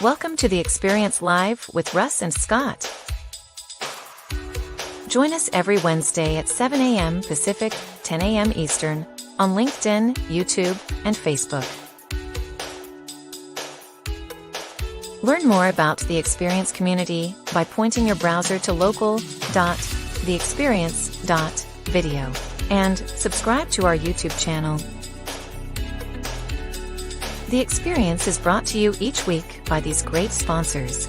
Welcome to the Experience Live with Russ and Scott. Join us every Wednesday at 7 a.m. Pacific, 10 a.m. Eastern, on LinkedIn, YouTube, and Facebook. Learn more about the Experience community by pointing your browser to local.theexperience.video and subscribe to our YouTube channel. The Experience is brought to you each week by these great sponsors.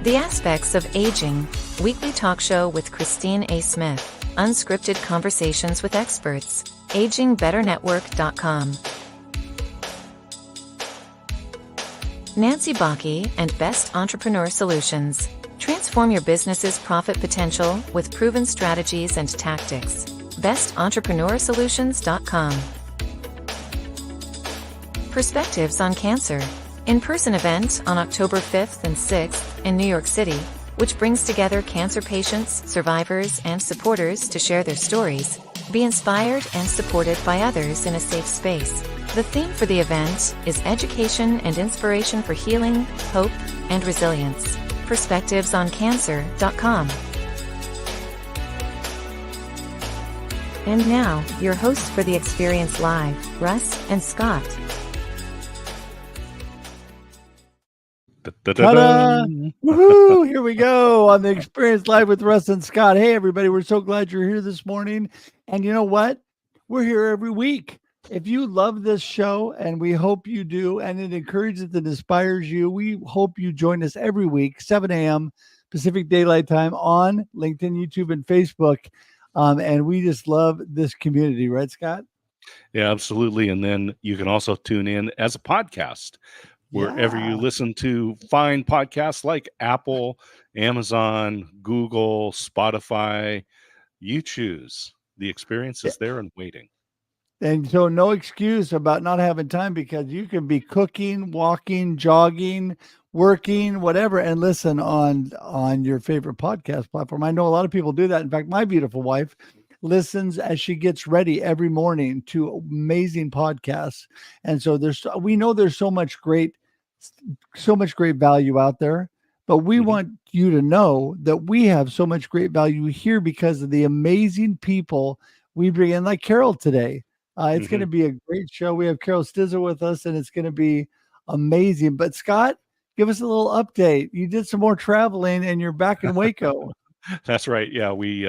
The Aspects of Aging, weekly talk show with Christine A. Smith, unscripted conversations with experts, agingbetternetwork.com. Nancy Bakke and Best Entrepreneur Solutions. Transform your business's profit potential with proven strategies and tactics. BestEntrepreneurSolutions.com. Perspectives on Cancer. In-person event on October 5th and 6th in New York City, which brings together cancer patients, survivors, and supporters to share their stories, be inspired and supported by others in a safe space. The theme for the event is education and inspiration for healing, hope, and resilience. PerspectivesOnCancer.com. And now, your hosts for the Experience Live, Russ and Scott. Ta-da! Woohoo! Here we go on the Experience Live with Russ and Scott. Hey, everybody, we're so glad you're here this morning. And you know what? We're here every week. If you love this show, and we hope you do, and it encourages and inspires you, we hope you join us every week, 7 a.m. Pacific Daylight Time on LinkedIn, YouTube, and Facebook. And we just love this community, right, Scott? Yeah, absolutely. And then you can also tune in as a podcast. Wherever you listen to fine podcasts like Apple, Amazon, Google, Spotify, you choose. The Experience is there and waiting. And so no excuse about not having time, because you can be cooking, walking, jogging, working, whatever, and listen on your favorite podcast platform. I know a lot of people do that. In fact, my beautiful wife listens as she gets ready every morning to amazing podcasts. And so we know there's so much great value out there, but we want you to know that we have so much great value here because of the amazing people we bring in, like Carole today. It's going to be a great show. We have Carole Stizza with us, and it's going to be amazing. But Scott, give us a little update. You did some more traveling, and you're back in Waco. That's right. Yeah, we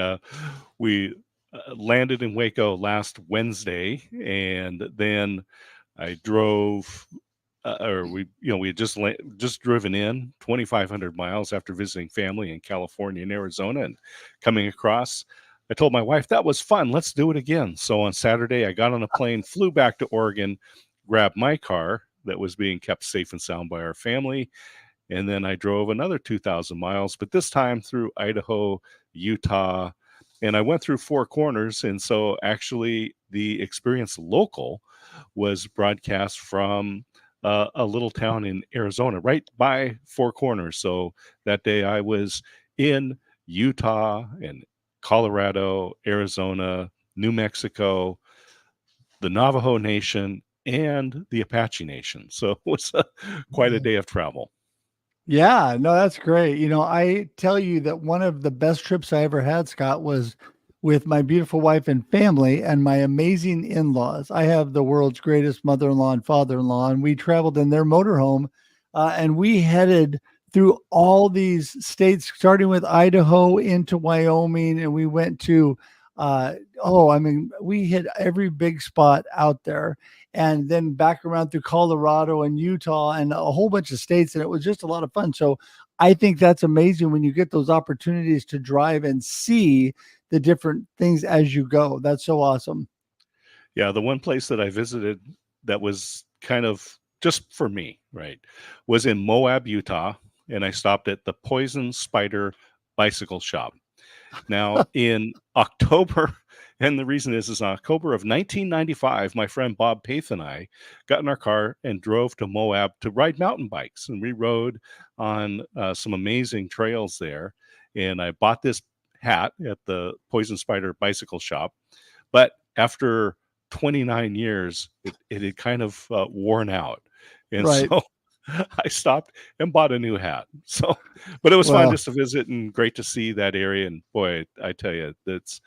landed in Waco last Wednesday, and then I drove. We had just driven in 2,500 miles after visiting family in California and Arizona, and coming across. I told my wife that was fun. Let's do it again. So on Saturday, I got on a plane, flew back to Oregon, grabbed my car that was being kept safe and sound by our family, and then I drove another 2,000 miles, but this time through Idaho, Utah, and I went through Four Corners. And so actually, the Experience Local was broadcast from a little town in Arizona, right by Four Corners. So that day I was in Utah and Colorado, Arizona, New Mexico, the Navajo Nation, and the Apache Nation. So it was quite a day of travel. Yeah, no, that's great. I tell you that one of the best trips I ever had, Scott, was with my beautiful wife and family and my amazing in-laws. I have the world's greatest mother-in-law and father-in-law, and we traveled in their motorhome, and we headed through all these states, starting with Idaho into Wyoming, and we went to, we hit every big spot out there, and then back around through Colorado and Utah and a whole bunch of states, and it was just a lot of fun. So I think that's amazing when you get those opportunities to drive and see the different things as you go. That's so awesome. Yeah, the one place that I visited that was kind of just for me, right, was in Moab, Utah, and I stopped at the Poison Spider Bicycle Shop. Now, in October, and the reason is in October of 1995, my friend Bob Paith and I got in our car and drove to Moab to ride mountain bikes, and we rode on some amazing trails there. And I bought this hat at the Poison Spider Bicycle Shop, but after 29 years, it had kind of worn out. And Right. so I stopped and bought a new hat. So, but it was fun Well, just to visit and great to see that area. And boy, I tell you, that's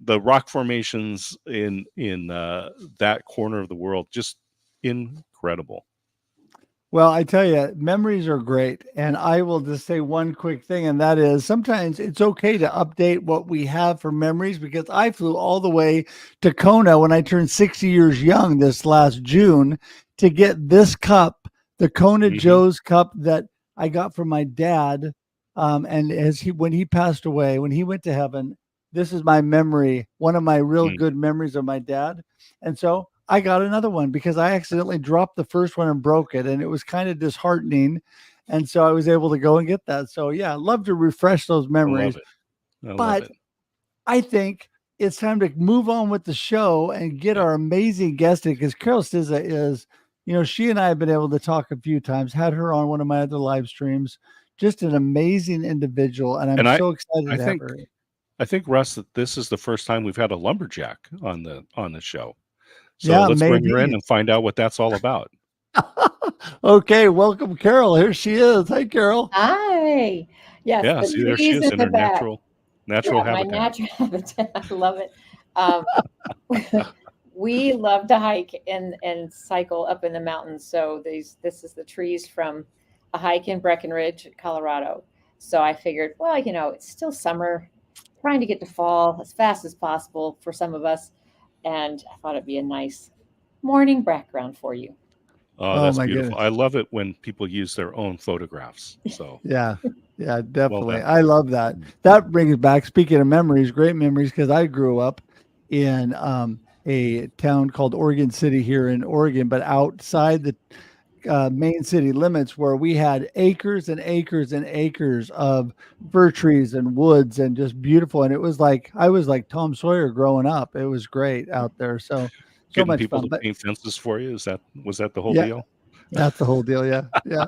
the rock formations in that corner of the world, just incredible. well, I tell you, memories are great. And I will just say one quick thing, and that is sometimes it's okay to update what we have for memories because I flew all the way to Kona when I turned 60 years young this last June to get this cup, the Kona Hmm. Joe's cup that I got from my dad. And when he passed away, when he went to heaven, this is my memory, one of my real Mm. good memories of my dad. And so I got another one because I accidentally dropped the first one and broke it, and it was kind of disheartening. And so I was able to go and get that. So yeah, I love to refresh those I love memories. it. I love But it. I think it's time to move on with the show and get Yeah. our amazing guest in because Carole Stizza is, she and I have been able to talk a few times, had her on one of my other live streams, just an amazing individual. And I'm And so excited I to have think, her. Russ, that this is the first time we've had a lumberjack on the show. So Yeah, let's bring her in maybe. and find out what that's all about. Okay, welcome, Carole. Here she is. Hey, Carole. Hi. Yes, Yeah, the see, there she trees is in in the her back. natural Yeah, my habitat. natural habitat. I love it. Um, we love to hike and cycle up in the mountains. So this is the trees from a hike in Breckenridge, Colorado. So I figured, well, it's still summer, trying to get to fall as fast as possible for some of us. And I thought it'd be a nice morning background for you. Oh, Oh that's my beautiful. goodness. I love it when people use their own photographs. So Yeah. Yeah, well definitely. done. I love that. That brings back, speaking of memories, great memories, because I grew up in a town called Oregon City here in Oregon, but outside the main city limits where we had acres and acres and acres of fir trees and woods and just beautiful. And it was like, I was like Tom Sawyer growing up. It was great out there. So, so Getting much people fun. to But paint fences for you, was that the whole yeah, deal? that's the whole deal. Yeah. Yeah.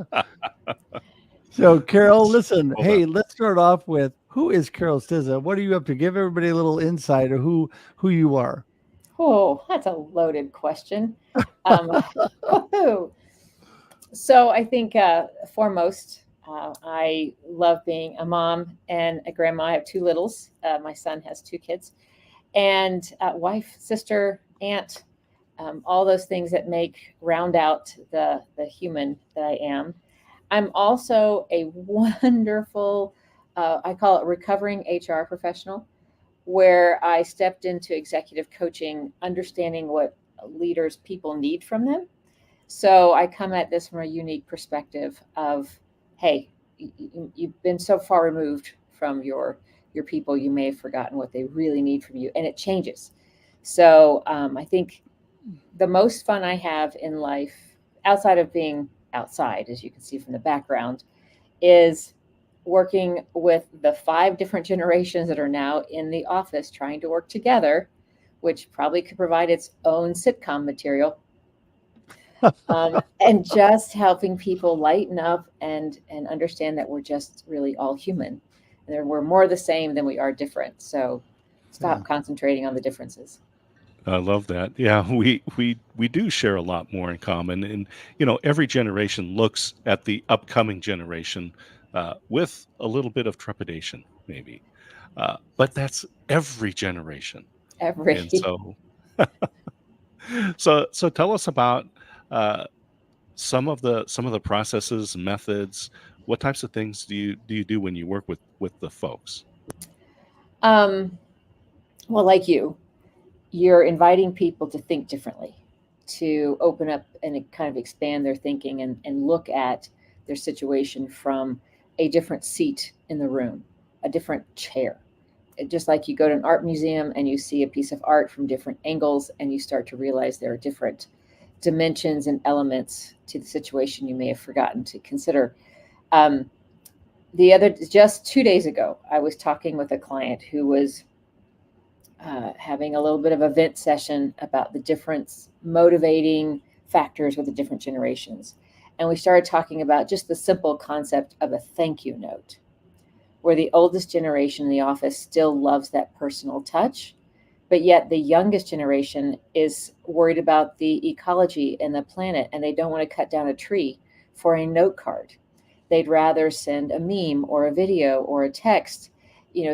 So, Carole, listen, Well done. hey, let's start off with who is Carole Stizza? What are you up to? Give everybody a little insight of who you are. Oh, that's a loaded question. Um, so I think foremost, I love being a mom and a grandma. I have two littles. My son has two kids, and wife, sister, aunt, all those things that make round out the human that I am. I'm also a wonderful, I call it recovering HR professional, where I stepped into executive coaching, understanding what leaders, people need from them. So I come at this from a unique perspective of, hey, you've been so far removed from your people, you may have forgotten what they really need from you, and it changes. So I think the most fun I have in life, outside of being outside, as you can see from the background, is working with the 5 different generations that are now in the office trying to work together, which probably could provide its own sitcom material, and just helping people lighten up and understand that we're just really all human, and that we're more the same than we are different. So Yeah. stop concentrating on the differences. I love that. Yeah, we do share a lot more in common, and every generation looks at the upcoming generation with a little bit of trepidation, maybe. But that's every generation, and Every so tell us about uh, some of the processes, methods. What types of things do you do when you work with the folks? um, well, like you're inviting people to think differently, to open up and kind of expand their thinking and look at their situation from a different seat in the room, a different chair. Just like you go to an art museum and you see a piece of art from different angles and you start to realize there are different dimensions and elements to the situation you may have forgotten to consider. Um, just 2 days ago, I was talking with a client who was having a little bit of a vent session about the difference motivating factors with the different generations. And we started talking about just the simple concept of a thank you note, where the oldest generation in the office still loves that personal touch, But yet the youngest generation is worried about the ecology and the planet, and they don't want to cut down a tree for a note card. They'd rather send a meme or a video or a text,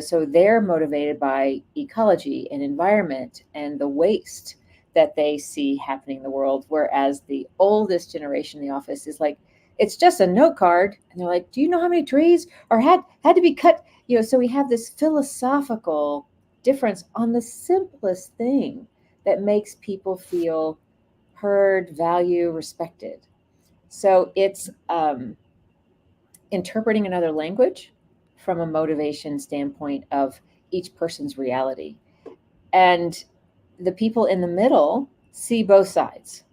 so they're motivated by ecology and environment and the waste that they see happening in the world. Whereas the oldest generation in the office is like, it's just a note card. And they're like, do you know how many trees or had to be cut? So we have this philosophical difference on the simplest thing that makes people feel heard, valued, respected. So it's interpreting another language from a motivation standpoint of each person's reality. And the people in the middle see both sides.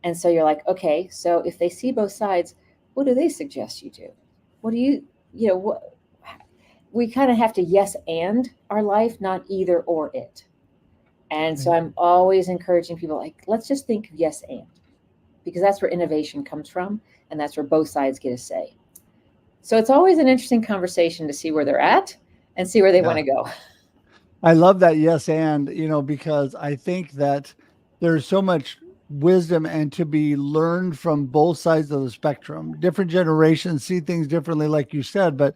And so you're like, okay, so if they see both sides, what do they suggest you do? What do what we kind of have to yes and our life, not either or it. And so I'm always encouraging people, like, let's just think yes and, because that's where innovation comes from, and that's where both sides get a say. So it's always an interesting conversation to see where they're at and see where they want to go. I love that yes and, because I think that there's so much wisdom and to be learned from both sides of the spectrum. Different generations see things differently, like you said, but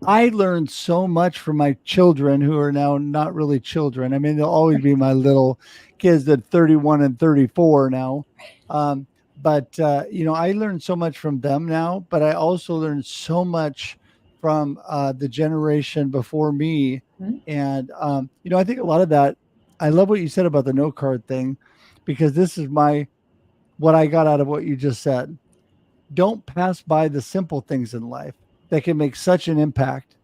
I learned so much from my children, who are now not really children. I mean, they'll always be my little kids that 31 and 34 now. But I learned so much from them now, but I also learned so much from the generation before me. Mm-hmm. And, I think a lot of that, I love what you said about the note card thing, because this is what I got out of what you just said. Don't pass by the simple things in life that can make such an impact.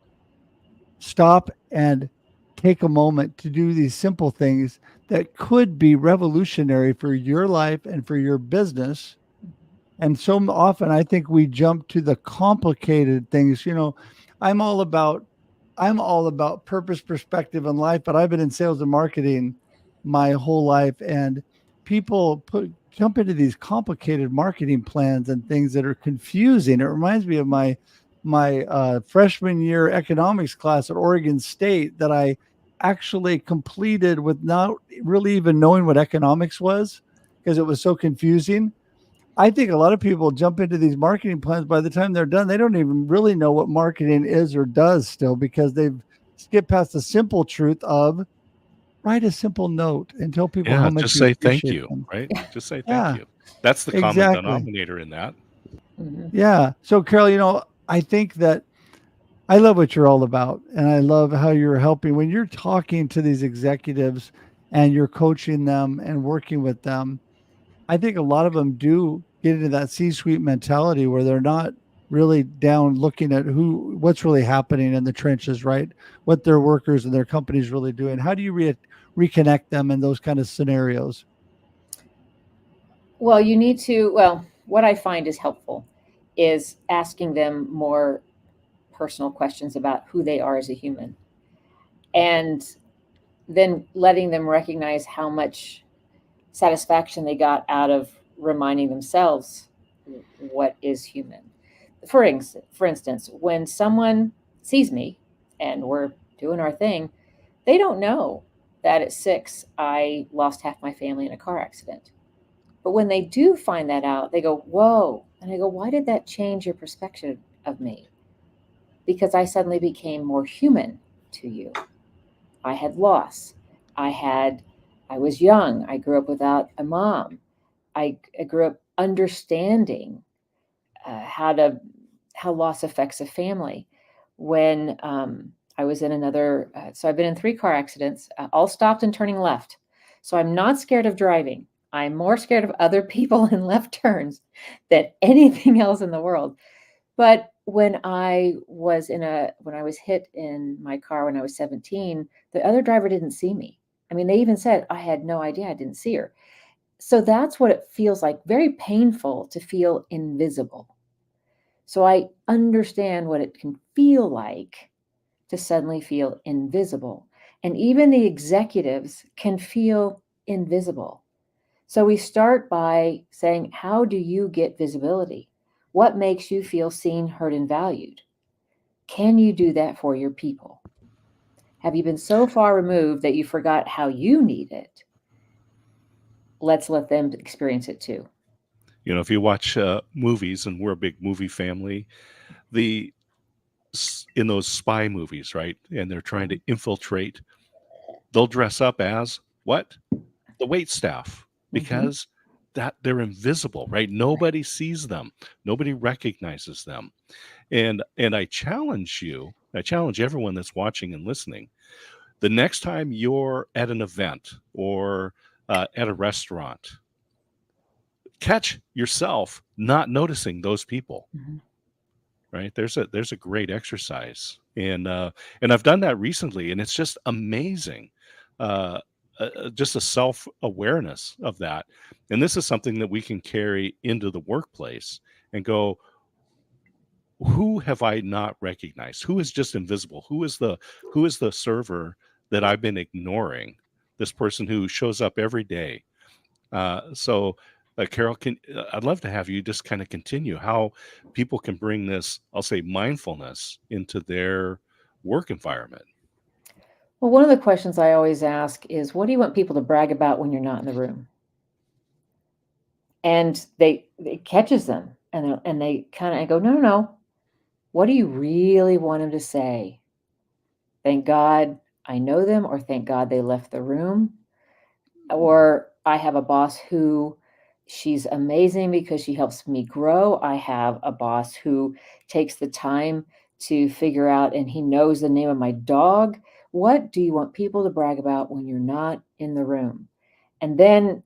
Stop and take a moment to do these simple things that could be revolutionary for your life and for your business. And so often I think we jump to the complicated things. I'm all about purpose, perspective in life, but I've been in sales and marketing my whole life, and people jump into these complicated marketing plans and things that are confusing. It reminds me of my freshman year economics class at Oregon State that I actually completed with not really even knowing what economics was, because it was so confusing. I think a lot of people jump into these marketing plans. By the time they're done, they don't even really know what marketing is or does still, because they've skipped past the simple truth of write a simple note and tell people how much just you say appreciate thank you, them. right? Just say thank you. That's the common denominator in that. Mm-hmm. Yeah. So Carole, I think that I love what you're all about, and I love how you're helping when you're talking to these executives and you're coaching them and working with them. I think a lot of them do get into that C-suite mentality where they're not really down looking at what's really happening in the trenches, right? What their workers and their companies really doing. How do you reconnect them in those kind of scenarios? Well, what I find is helpful is asking them more personal questions about who they are as a human, and then letting them recognize how much satisfaction they got out of reminding themselves what is human. For instance, when someone sees me and we're doing our thing, they don't know that at 6 I lost half my family in a car accident. But when they do find that out, they go, whoa. And I go, why did that change your perspective of me? Because I suddenly became more human to you. I had loss. I was young. I grew up without a mom. I grew up understanding how loss affects a family. When I was in so I've been in 3 car accidents, all stopped and turning left. So I'm not scared of driving. I'm more scared of other people in left turns than anything else in the world. But when I was hit in my car when I was 17, the other driver didn't see me. I mean, they even said, I had no idea, I didn't see her. So that's what it feels like, very painful to feel invisible. So I understand what it can feel like to suddenly feel invisible. And even the executives can feel invisible. So we start by saying, how do you get visibility? What makes you feel seen, heard, and valued? Can you do that for your people? Have you been so far removed that you forgot how you need it? Let's let them experience it too. You know, if you watch movies, and we're a big movie family, the in those spy movies, right? And they're trying to infiltrate, they'll dress up as what? The wait staff, because that they're invisible, right? Nobody sees them. Nobody recognizes them. And I challenge you, I challenge everyone that's watching and listening. The next time you're at an event or at a restaurant, catch yourself not noticing those people. Mm-hmm. Right, there's a great exercise, and I've done that recently, and it's just amazing. Just a self-awareness of that, and this is something that we can carry into the workplace and go, who have I not recognized? Who is just invisible? Who is the server that I've been ignoring? This person who shows up every day. Carole, I'd love to have you just kind of continue how people can bring this, I'll say, mindfulness into their work environment. Well, one of the questions I always ask is, what do you want people to brag about when you're not in the room? And it catches them, and they kind of go, no, no, no. What do you really want them to say? Thank God I know them, or thank God they left the room. Or I have a boss who, she's amazing because she helps me grow. I have a boss who takes the time to figure out, and he knows the name of my dog. What do you want people to brag about when you're not in the room? And then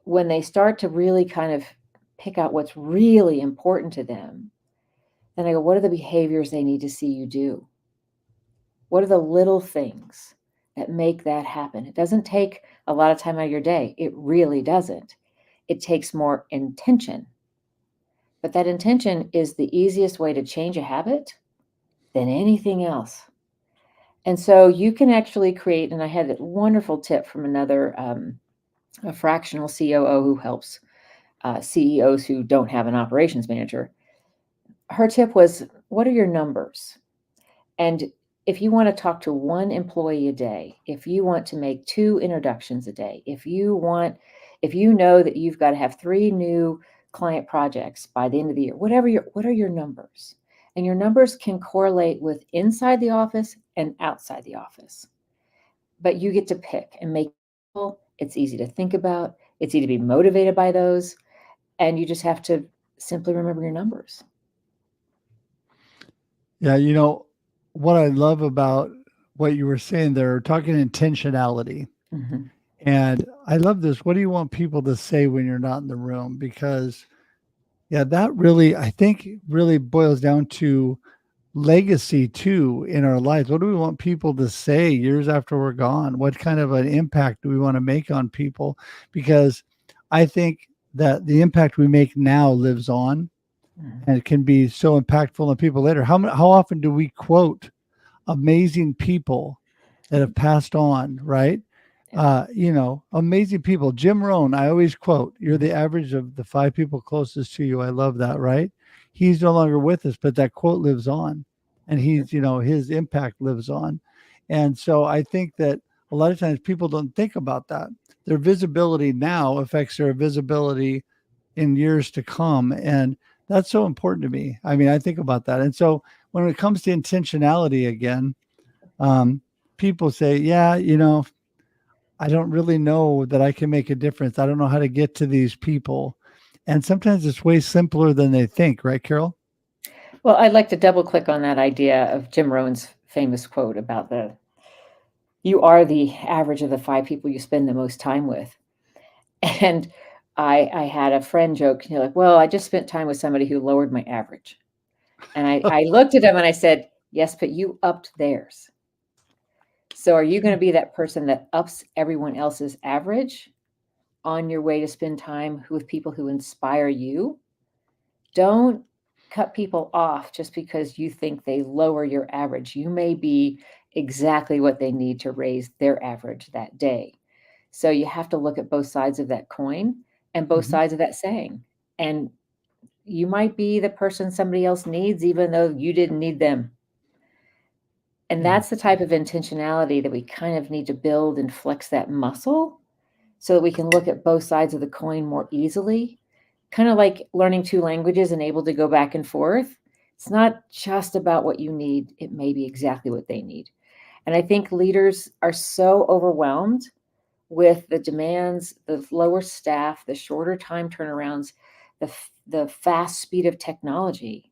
when they start to really kind of pick out what's really important to them, then I go, what are the behaviors they need to see you do? What are the little things that make that happen? It doesn't take a lot of time out of your day. It really doesn't. It takes more intention. But that intention is the easiest way to change a habit than anything else. And so you can actually create, and I had a wonderful tip from another a fractional COO who helps CEOs who don't have an operations manager. Her tip was, what are your numbers? And if you want to talk to one employee a day, if you want to make 2 introductions a day, if you know that you've got to have 3 new client projects by the end of the year, what are your numbers? And your numbers can correlate with inside the office and outside the office. But you get to pick and make it. It's easy to think about. It's easy to be motivated by those. And you just have to simply remember your numbers. Yeah, what I love about what you were saying there, talking intentionality. Mm-hmm. And I love this. What do you want people to say when you're not in the room? Because, yeah, that really, I think, really boils down to legacy too in our lives. What do we want people to say years after we're gone? What kind of an impact do we want to make on people? Because I think that the impact we make now lives on, and it can be so impactful on people later. How often do we quote amazing people that have passed on, right? Amazing people. Jim Rohn, I always quote, you're the average of the 5 people closest to you. I love that, right? He's no longer with us, but that quote lives on, and his impact lives on. And so I think that a lot of times people don't think about that. Their visibility now affects their visibility in years to come. And that's so important to me. I mean, I think about that. And so when it comes to intentionality again, people say, yeah, I don't really know that I can make a difference. I don't know how to get to these people. And sometimes it's way simpler than they think, right, Carole? Well, I'd like to double click on that idea of Jim Rohn's famous quote about you are the average of the 5 people you spend the most time with. And I had a friend joke, like, well, I just spent time with somebody who lowered my average. And I looked at him and I said, yes, but you upped theirs. So are you going to be that person that ups everyone else's average on your way to spend time with people who inspire you? Don't cut people off just because you think they lower your average. You may be exactly what they need to raise their average that day. So you have to look at both sides of that coin and both sides of that saying. And you might be the person somebody else needs, even though you didn't need them. And that's the type of intentionality that we kind of need to build and flex that muscle so that we can look at both sides of the coin more easily. Kind of like learning two languages and able to go back and forth. It's not just about what you need. It may be exactly what they need. And I think leaders are so overwhelmed with the demands, the lower staff, the shorter time turnarounds, the fast speed of technology,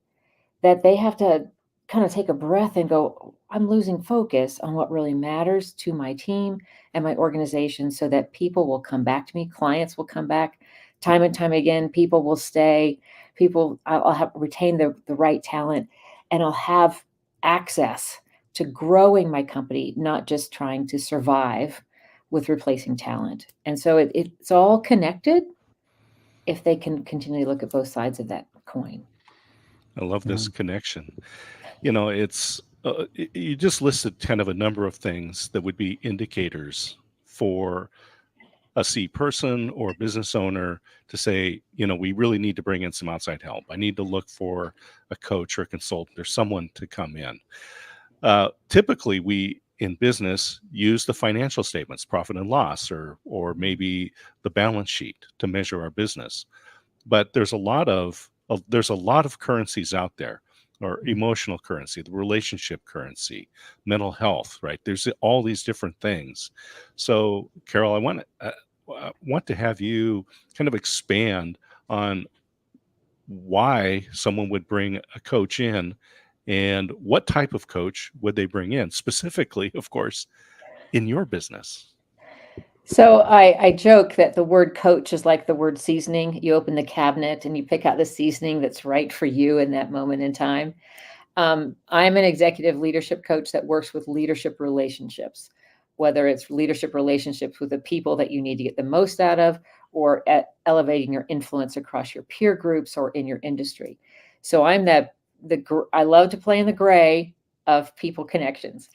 that they have to kind of take a breath and go, I'm losing focus on what really matters to my team and my organization so that people will come back to me, clients will come back time and time again, people will stay, I'll have retain the right talent, and I'll have access to growing my company, not just trying to survive with replacing talent. And so it's all connected if they can continually look at both sides of that coin. I love this connection. It's you just listed kind of a number of things that would be indicators for a C person or a business owner to say, we really need to bring in some outside help. I need to look for a coach or a consultant or someone to come in. Typically, we in business use the financial statements, profit and loss, or maybe the balance sheet to measure our business. But there's a lot of currencies out there, or emotional currency, the relationship currency, mental health, right? There's all these different things. So, Carole, I want to have you kind of expand on why someone would bring a coach in, and what type of coach would they bring in, specifically, of course, in your business. So I joke that the word coach is like the word seasoning. You open the cabinet and you pick out the seasoning that's right for you in that moment in time. I'm an executive leadership coach that works with leadership relationships, whether it's leadership relationships with the people that you need to get the most out of, or at elevating your influence across your peer groups or in your industry. So I'm I love to play in the gray of people connections.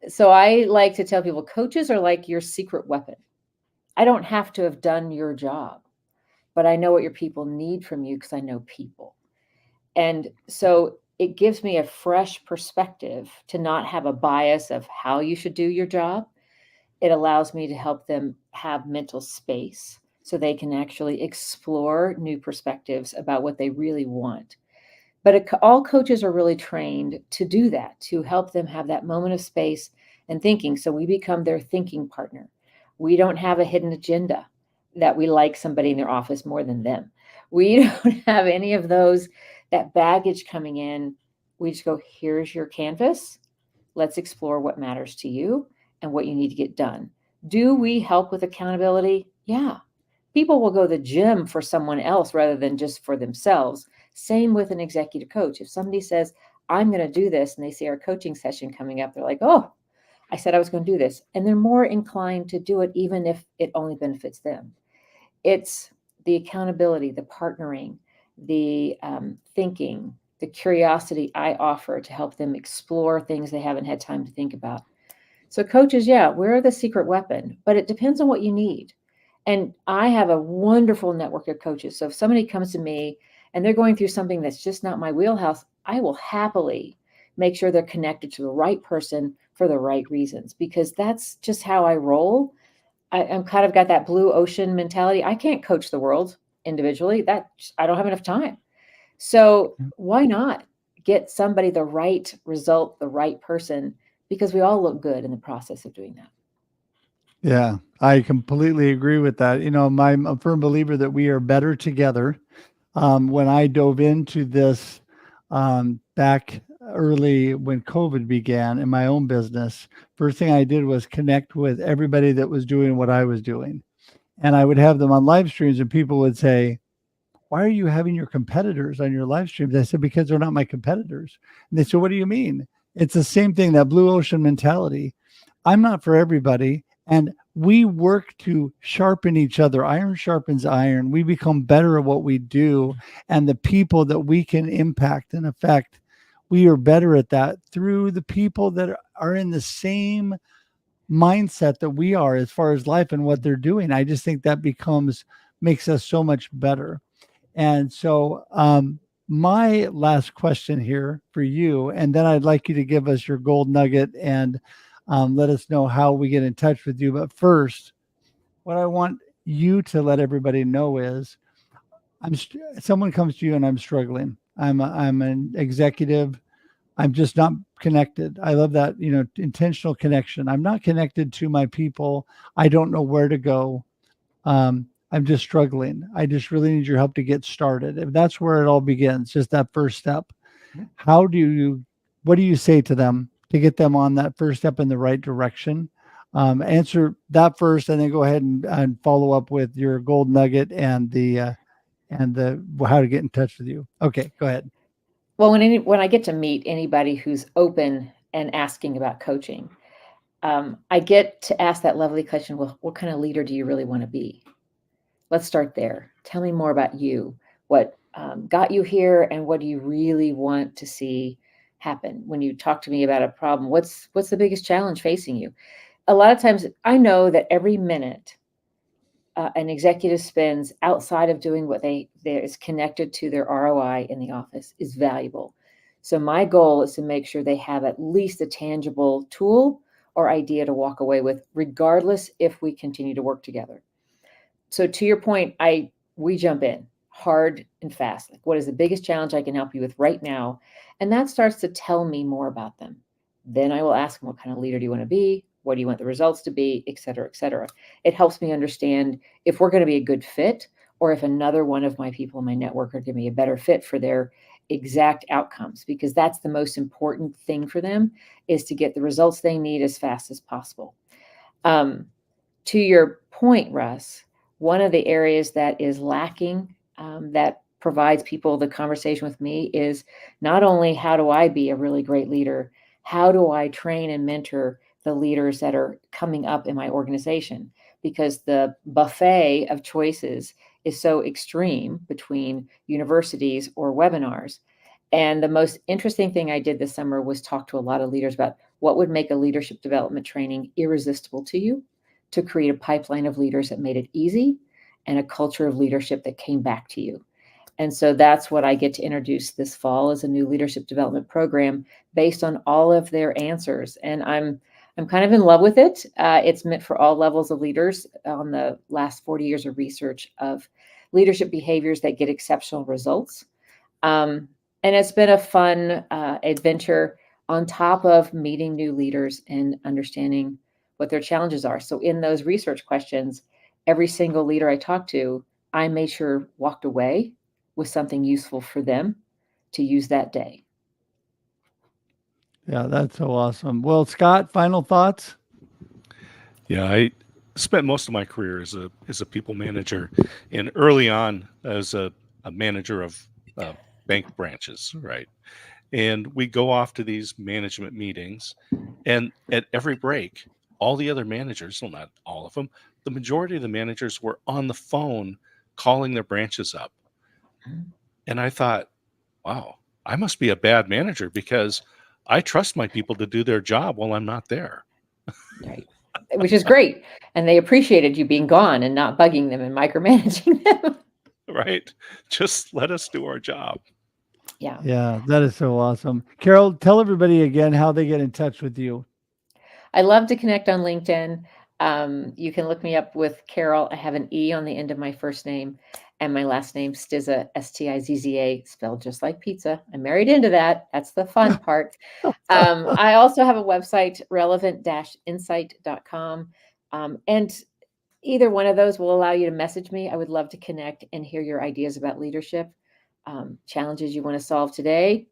So I like to tell people coaches are like your secret weapon. I don't have to have done your job, but I know what your people need from you because I know people. And so it gives me a fresh perspective to not have a bias of how you should do your job. It allows me to help them have mental space so they can actually explore new perspectives about what they really want. But all coaches are really trained to do that, to help them have that moment of space and thinking. So we become their thinking partner. We don't have a hidden agenda that we like somebody in their office more than them. We don't have any of that baggage coming in. We just go, here's your canvas. Let's explore what matters to you and what you need to get done. Do we help with accountability? Yeah. People will go to the gym for someone else rather than just for themselves. Same with an executive coach. If somebody says, I'm going to do this, and they see our coaching session coming up, they're like, oh, I said I was going to do this. And they're more inclined to do it, even if it only benefits them. It's the accountability, the partnering, the thinking, the curiosity I offer to help them explore things they haven't had time to think about. So coaches, yeah, we're the secret weapon, but it depends on what you need. And I have a wonderful network of coaches. So if somebody comes to me and they're going through something that's just not my wheelhouse, I will happily make sure they're connected to the right person for the right reasons, because that's just how I roll. I'm kind of got that blue ocean mentality. I can't coach the world individually. I don't have enough time. So why not get somebody the right result, the right person, because we all look good in the process of doing that. Yeah, I completely agree with that. I'm a firm believer that we are better together. When I dove into this back early when COVID began in my own business, first thing I did was connect with everybody that was doing what I was doing. And I would have them on live streams, and people would say, why are you having your competitors on your live streams? I said, because they're not my competitors. And they said, what do you mean? It's the same thing, that blue ocean mentality. I'm not for everybody. And we work to sharpen each other. Iron sharpens iron. We become better at what we do. And the people that we can impact and affect, we are better at that through the people that are in the same mindset that we are as far as life and what they're doing. I just think that makes us so much better. And so my last question here for you, and then I'd like you to give us your gold nugget and let us know how we get in touch with you. But first, what I want you to let everybody know is someone comes to you and I'm struggling. I'm an executive. I'm just not connected. I love that, intentional connection. I'm not connected to my people. I don't know where to go. I'm just struggling. I just really need your help to get started. If that's where it all begins, just that first step. What do you say to them to get them on that first step in the right direction? Answer that first, and then go ahead and follow up with your gold nugget and the how to get in touch with you. Okay, go ahead. Well, when I get to meet anybody who's open and asking about coaching, I get to ask that lovely question, well, what kind of leader do you really want to be? Let's start there. Tell me more about you. What got you here, and what do you really want to see happen? When you talk to me about a problem, what's the biggest challenge facing you? A lot of times I know that every minute an executive spends outside of doing what there is connected to their ROI in the office is valuable. So my goal is to make sure they have at least a tangible tool or idea to walk away with, regardless if we continue to work together. So to your point, we jump in hard and fast. Like, what is the biggest challenge I can help you with right now? And that starts to tell me more about them. Then I will ask them, what kind of leader do you want to be? What do you want the results to be, et cetera, et cetera. It helps me understand if we're going to be a good fit, or if another one of my people in my network are going to be a better fit for their exact outcomes, because that's the most important thing for them, is to get the results they need as fast as possible. To your point, Russ, one of the areas that is lacking, that provides people the conversation with me, is not only how do I be a really great leader, how do I train and mentor the leaders that are coming up in my organization? Because the buffet of choices is so extreme between universities or webinars. And the most interesting thing I did this summer was talk to a lot of leaders about what would make a leadership development training irresistible to you, to create a pipeline of leaders that made it easy, and a culture of leadership that came back to you. And so that's what I get to introduce this fall, as a new leadership development program based on all of their answers. And I'm kind of in love with it. It's meant for all levels of leaders on the last 40 years of research of leadership behaviors that get exceptional results. And it's been a fun adventure on top of meeting new leaders and understanding what their challenges are. So in those research questions, every single leader I talked to, I made sure walked away with something useful for them to use that day. Yeah, that's so awesome. Well, Scott, final thoughts? Yeah, I spent most of my career as a people manager, and early on as a manager of bank branches, right? And we go off to these management meetings, and at every break, all the other managers, well, not all of them, the majority of the managers were on the phone calling their branches up. And I thought, wow, I must be a bad manager, because I trust my people to do their job while I'm not there. Right. Which is great. And they appreciated you being gone and not bugging them and micromanaging them. Right. Just let us do our job. Yeah. Yeah, that is so awesome. Carole, tell everybody again how they get in touch with you. I love to connect on LinkedIn. You can look me up with Carole. I have an E on the end of my first name, and my last name, Stizza, Stizza, spelled just like pizza. I'm married into that. That's the fun part. I also have a website, relevant-insight.com. And either one of those will allow you to message me. I would love to connect and hear your ideas about leadership, challenges you want to solve today.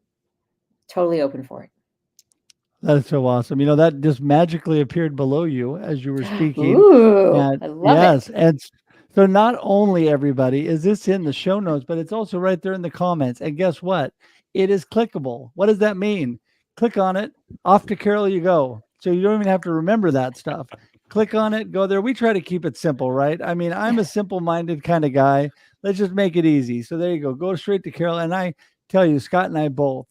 Totally open for it. That is so awesome. That just magically appeared below you as you were speaking. Ooh, And I love it. And so not only, everybody, is this in the show notes, but it's also right there in the comments. And guess what? It is clickable. What does that mean? Click on it. Off to Carole you go. So you don't even have to remember that stuff. Click on it, go there. We try to keep it simple, right? I mean, I'm a simple-minded kind of guy. Let's just make it easy. So there you go. Go straight to Carole. And I tell you, Scott and I both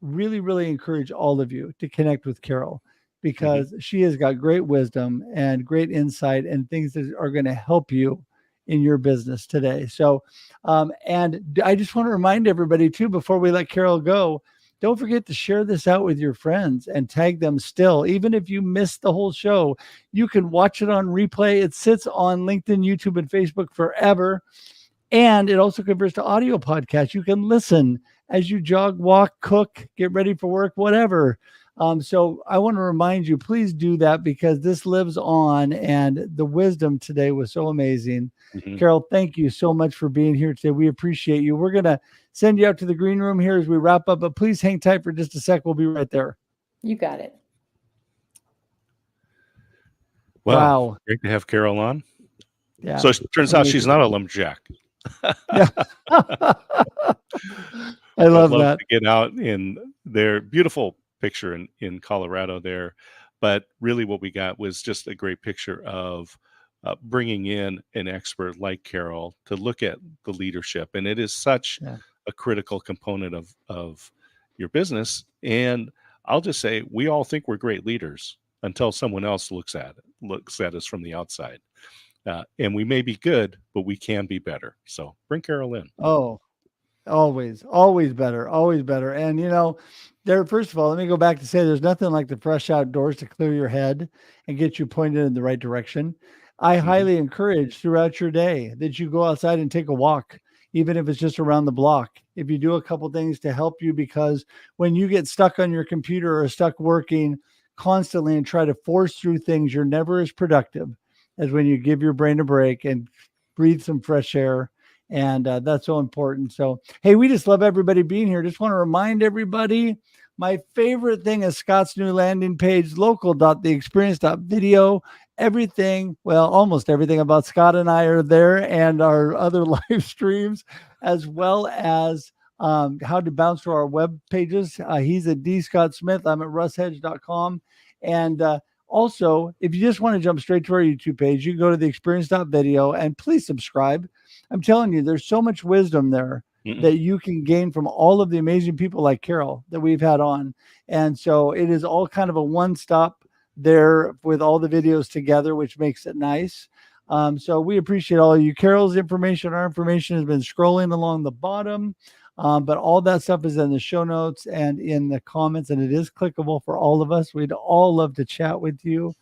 really, really encourage all of you to connect with Carole, because she has got great wisdom and great insight and things that are going to help you in your business today. So, and I just want to remind everybody too, before we let Carole go, don't forget to share this out with your friends and tag them still. Even if you missed the whole show, you can watch it on replay. It sits on LinkedIn, YouTube, and Facebook forever. And it also converts to audio podcasts. You can listen as you jog, walk, cook, get ready for work, whatever. So I want to remind you, please do that, because this lives on, and the wisdom today was so amazing. Mm-hmm. Carole, thank you so much for being here today. We appreciate you. We're going to send you out to the green room here as we wrap up, but please hang tight for just a sec. We'll be right there. You got it. Well, wow. Great to have Carole on. Yeah. So it turns out she's not a lumberjack. Yeah. I love that. To get out in their beautiful picture in Colorado there. But really what we got was just a great picture of bringing in an expert like Carole to look at the leadership. And it is such a critical component of your business. And I'll just say, we all think we're great leaders until someone else looks at us from the outside. And we may be good, but we can be better. So bring Carole in. Oh, always better, always better. And, first of all, let me go back to say there's nothing like the fresh outdoors to clear your head and get you pointed in the right direction. I highly encourage throughout your day that you go outside and take a walk, even if it's just around the block. If you do a couple things to help you, because when you get stuck on your computer or stuck working constantly and try to force through things, you're never as productive as when you give your brain a break and breathe some fresh air. And that's so important. So, hey, we just love everybody being here. Just want to remind everybody, my favorite thing is Scott's new landing page, local.theexperience.video. Everything, well, almost everything about Scott and I are there, and our other live streams, as well as how to bounce to our web pages. He's at D. Scott Smith. I'm at russhedge.com. And also, if you just want to jump straight to our YouTube page, you can go to theexperience.video and please subscribe. I'm telling you, there's so much wisdom there that you can gain from all of the amazing people like Carole that we've had on. And so it is all kind of a one-stop there with all the videos together, which makes it nice. So we appreciate all of you. Carole's information, our information has been scrolling along the bottom. But all that stuff is in the show notes and in the comments, and it is clickable for all of us. We'd all love to chat with you,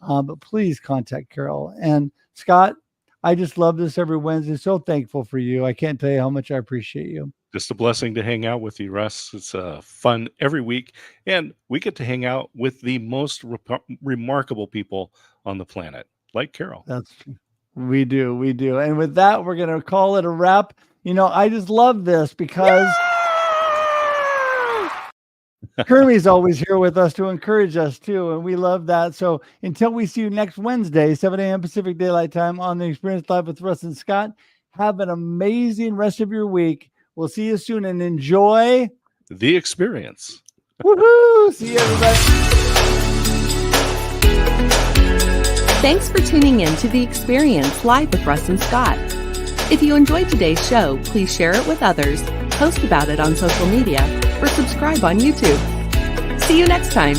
but please contact Carole. And Scott, I just love this every Wednesday. So thankful for you. I can't tell you how much I appreciate you. Just a blessing to hang out with you, Russ. It's fun every week, and we get to hang out with the most remarkable people on the planet, like Carole. We do. And with that, we're going to call it a wrap. I just love this because Kermie's always here with us to encourage us too, and we love that. So until we see you next Wednesday, 7 a.m. Pacific Daylight Time on The Experience Live with Russ and Scott, have an amazing rest of your week. We'll see you soon, and enjoy the experience. Woohoo! See you, everybody. Thanks for tuning in to The Experience Live with Russ and Scott. If you enjoyed today's show, please share it with others, post about it on social media, or subscribe on YouTube. See you next time.